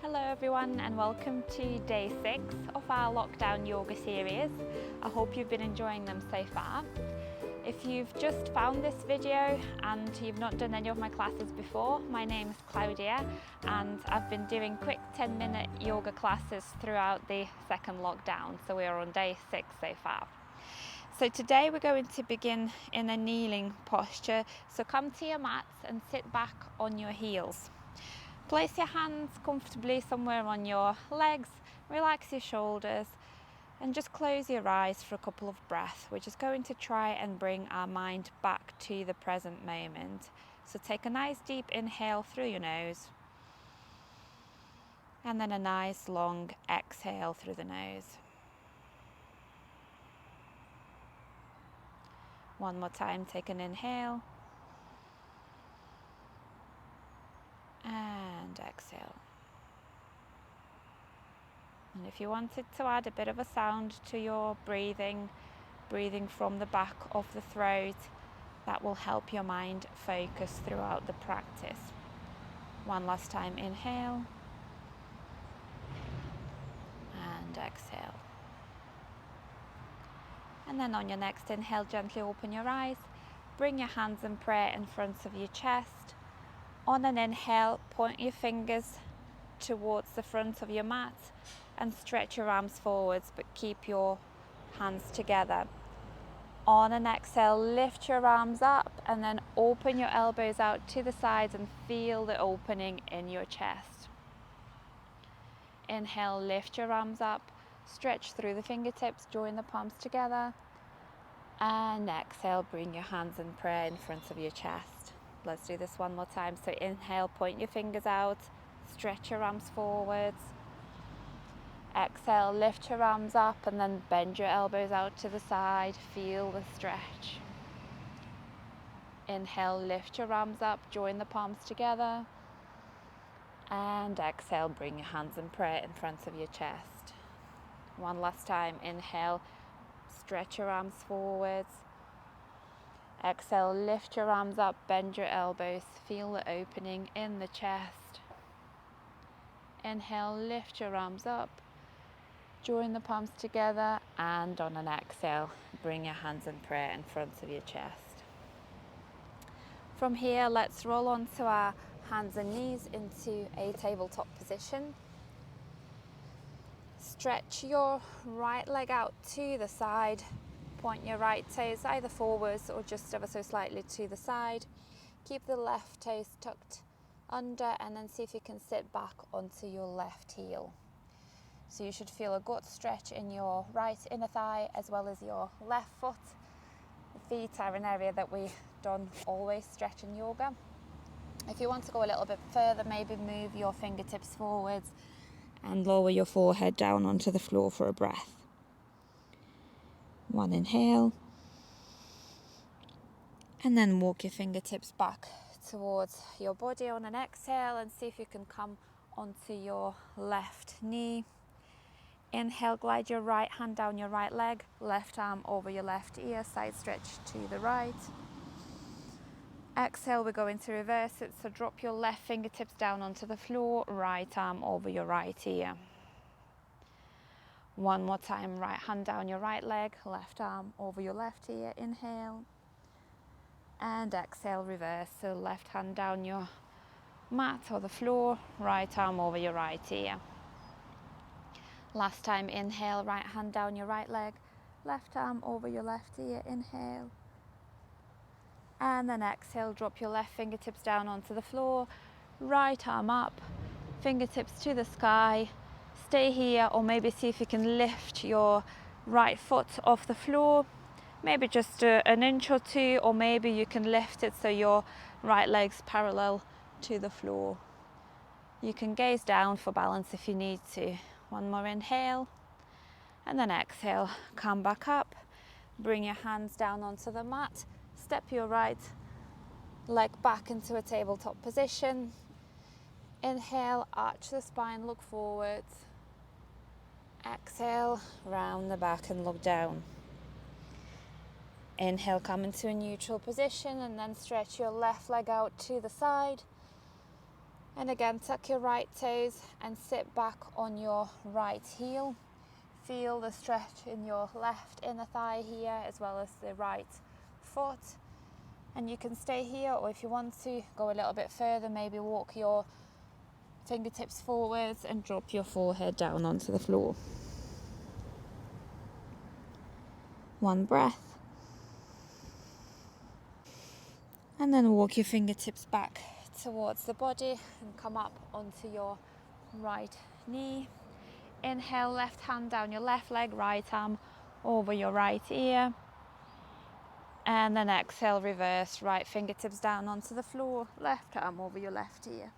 Hello everyone and welcome to day 6 of our lockdown yoga series. I hope you've been enjoying them so far. If you've just found this video and you've not done any of my classes before, my name is Claudia and I've been doing quick 10-minute yoga classes throughout the second lockdown, so we're on day 6 so far. So today we're going to begin in a kneeling posture, so come to your mats and sit back on your heels. Place your hands comfortably somewhere on your legs, relax your shoulders and just close your eyes for a couple of breaths. We're just going to try and bring our mind back to the present moment. So take a nice deep inhale through your nose and then a nice long exhale through the nose. One more time, take an inhale and exhale. And if you wanted to add a bit of a sound to your breathing from the back of the throat, that will help your mind focus throughout the practice. One last time, inhale and exhale. And then on your next inhale, gently open your eyes, bring your hands in prayer in front of your chest. On an inhale, point your fingers towards the front of your mat and stretch your arms forwards, but keep your hands together. On an exhale, lift your arms up and then open your elbows out to the sides and feel the opening in your chest. Inhale, lift your arms up, stretch through the fingertips, join the palms together. And exhale, bring your hands in prayer in front of your chest. Let's do this one more time. So inhale, point your fingers out, stretch your arms forwards. Exhale, lift your arms up and then bend your elbows out to the side. Feel the stretch. Inhale, lift your arms up, join the palms together. And exhale, bring your hands in prayer in front of your chest. One last time. Inhale, stretch your arms forwards. Exhale, lift your arms up, bend your elbows, feel the opening in the chest. Inhale, lift your arms up, join the palms together, and on an exhale, bring your hands in prayer in front of your chest. From here, let's roll onto our hands and knees into a tabletop position. Stretch your right leg out to the side. Point your right toes either forwards or just ever so slightly to the side. Keep the left toes tucked under and then see if you can sit back onto your left heel. So you should feel a good stretch in your right inner thigh as well as your left foot. The feet are an area that we don't always stretch in yoga. If you want to go a little bit further, maybe move your fingertips forwards and lower your forehead down onto the floor for a breath. One inhale, and then walk your fingertips back towards your body on an exhale and see if you can come onto your left knee. Inhale, glide your right hand down your right leg, left arm over your left ear, side stretch to the right. Exhale, we're going to reverse it, so drop your left fingertips down onto the floor, right arm over your right ear. One more time, right hand down your right leg, left arm over your left ear. Inhale. And exhale, reverse. So left hand down your mat or the floor, right arm over your right ear. Last time, inhale, right hand down your right leg, left arm over your left ear. Inhale. And then exhale, drop your left fingertips down onto the floor, right arm up, fingertips to the sky. Stay here, or maybe see if you can lift your right foot off the floor, maybe just an inch or two, or maybe you can lift it so your right leg's parallel to the floor. You can gaze down for balance if you need to. One more inhale, and then exhale, come back up, bring your hands down onto the mat, step your right leg back into a tabletop position. Inhale, arch the spine, look forwards. Exhale, round the back and look down. Inhale, come into a neutral position and then stretch your left leg out to the side. And again, tuck your right toes and sit back on your right heel. Feel the stretch in your left inner thigh here, as well as the right foot. And you can stay here, or if you want to, go a little bit further, maybe walk your fingertips forwards and drop your forehead down onto the floor. One breath. And then walk your fingertips back towards the body and come up onto your right knee. Inhale, left hand down your left leg, right arm over your right ear. And then exhale, reverse, right fingertips down onto the floor, left arm over your left ear.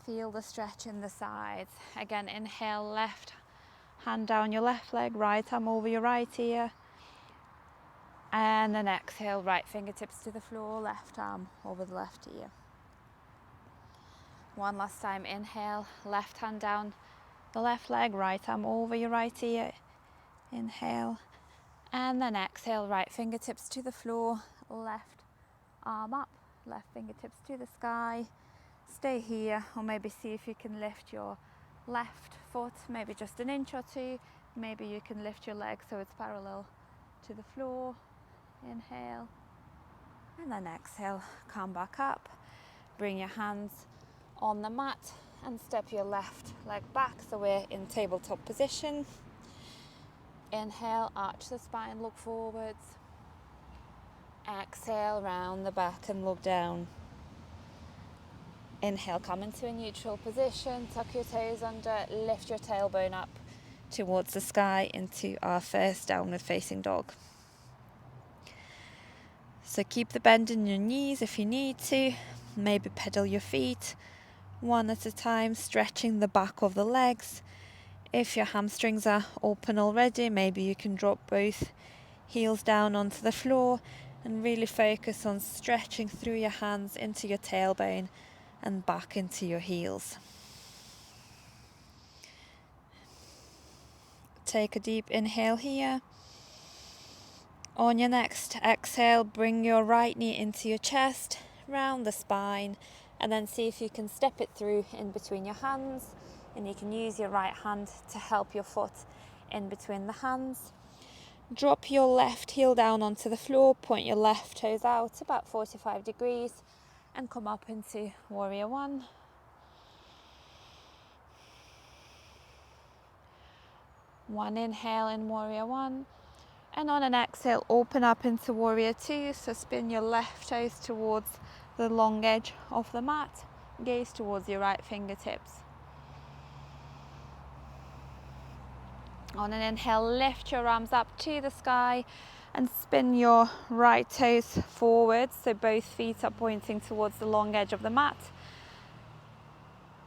Feel the stretch in the sides. Again, inhale, left hand down your left leg, right arm over your right ear. And then exhale, right fingertips to the floor, left arm over the left ear. One last time, inhale, left hand down the left leg, right arm over your right ear. Inhale. And then exhale, right fingertips to the floor, left arm up, left fingertips to the sky. Stay here, or maybe see if you can lift your left foot, maybe just an inch or two. Maybe you can lift your leg so it's parallel to the floor. Inhale. And then exhale, come back up. Bring your hands on the mat and step your left leg back so we're in tabletop position. Inhale, arch the spine, look forwards. Exhale, round the back and look down. Inhale, come into a neutral position, tuck your toes under, lift your tailbone up towards the sky into our first downward facing dog. So keep the bend in your knees if you need to, maybe pedal your feet one at a time, stretching the back of the legs. If your hamstrings are open already, maybe you can drop both heels down onto the floor and really focus on stretching through your hands into your tailbone and back into your heels. Take a deep inhale here. On your next exhale, bring your right knee into your chest, round the spine, and then see if you can step it through in between your hands. And you can use your right hand to help your foot in between the hands. Drop your left heel down onto the floor, point your left toes out about 45 degrees and come up into Warrior One. One inhale in Warrior One. And on an exhale, open up into Warrior Two. So spin your left toes towards the long edge of the mat. Gaze towards your right fingertips. On an inhale, lift your arms up to the sky and spin your right toes forwards, so both feet are pointing towards the long edge of the mat.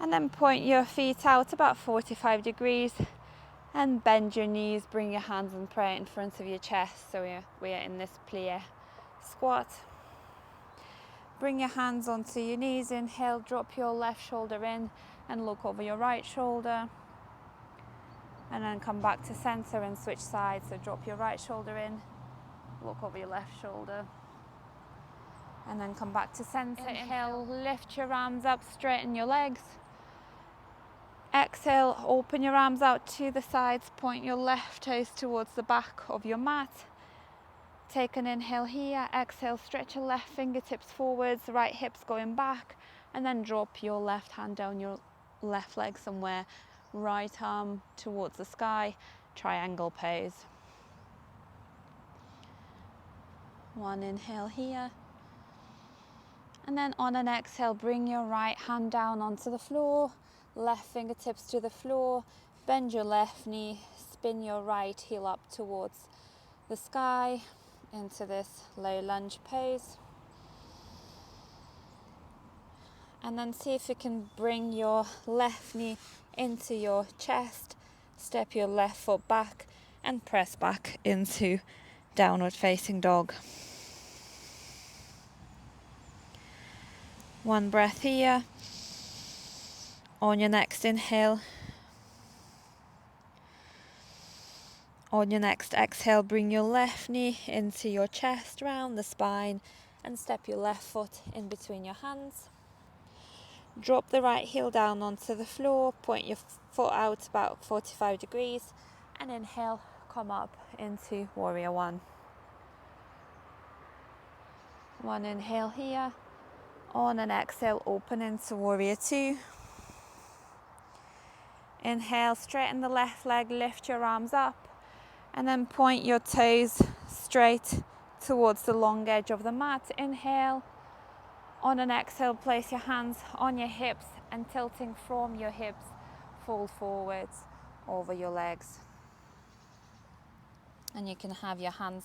And then point your feet out about 45 degrees and bend your knees, bring your hands and prayer in front of your chest, so we are in this plie squat. Bring your hands onto your knees, inhale, drop your left shoulder in and look over your right shoulder. And then come back to center and switch sides. So drop your right shoulder in, look over your left shoulder. And then come back to center. Inhale, lift your arms up, straighten your legs. Exhale, open your arms out to the sides, point your left toes towards the back of your mat. Take an inhale here, exhale, stretch your left fingertips forwards, right hips going back, and then drop your left hand down your left leg somewhere. Right arm towards the sky, triangle pose. One inhale here. And then on an exhale, bring your right hand down onto the floor, left fingertips to the floor, bend your left knee, spin your right heel up towards the sky into this low lunge pose. And then see if you can bring your left knee into your chest, step your left foot back and press back into downward facing dog. One breath here. On your next inhale. On your next exhale, bring your left knee into your chest, round the spine, and step your left foot in between your hands. Drop the right heel down onto the floor, point your foot out about 45 degrees, and inhale, come up into warrior one. One inhale here. On an exhale, open into warrior two. Inhale, straighten the left leg, lift your arms up, and then point your toes straight towards the long edge of the mat. Inhale. On an exhale, place your hands on your hips and tilting from your hips, fold forwards over your legs. And you can have your hands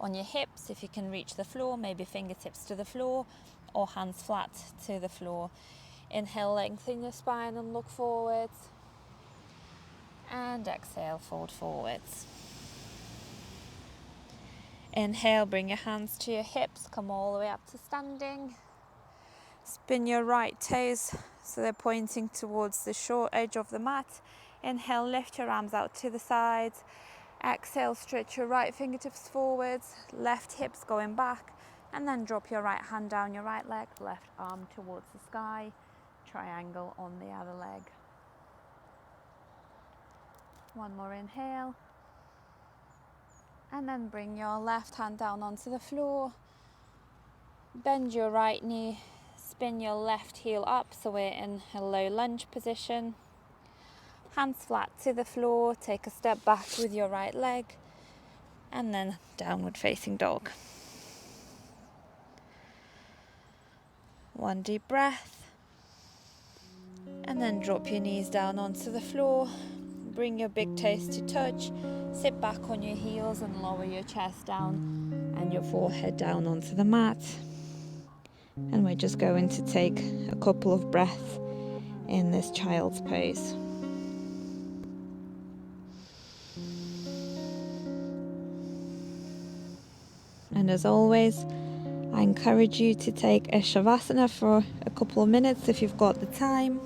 on your hips if you can reach the floor, maybe fingertips to the floor or hands flat to the floor. Inhale, lengthen your spine and look forwards. And exhale, fold forwards. Inhale, bring your hands to your hips, come all the way up to standing. Spin your right toes so they're pointing towards the short edge of the mat. Inhale, lift your arms out to the sides. Exhale, stretch your right fingertips forwards, left hips going back, and then drop your right hand down your right leg, left arm towards the sky, triangle on the other leg. One more inhale. And then bring your left hand down onto the floor. Bend your right knee. Spin your left heel up so we're in a low lunge position. Hands flat to the floor, take a step back with your right leg, and then downward facing dog. One deep breath, and then drop your knees down onto the floor. Bring your big toes to touch, sit back on your heels and lower your chest down and your forehead down onto the mat. And we're just going to take a couple of breaths in this child's pose. And as always, I encourage you to take a Shavasana for a couple of minutes if you've got the time.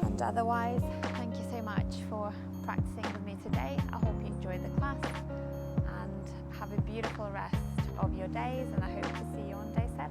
And otherwise, thank you so much for practicing with me today. I hope you enjoyed the class and have a beautiful rest of your days, and I hope to see you on day 7.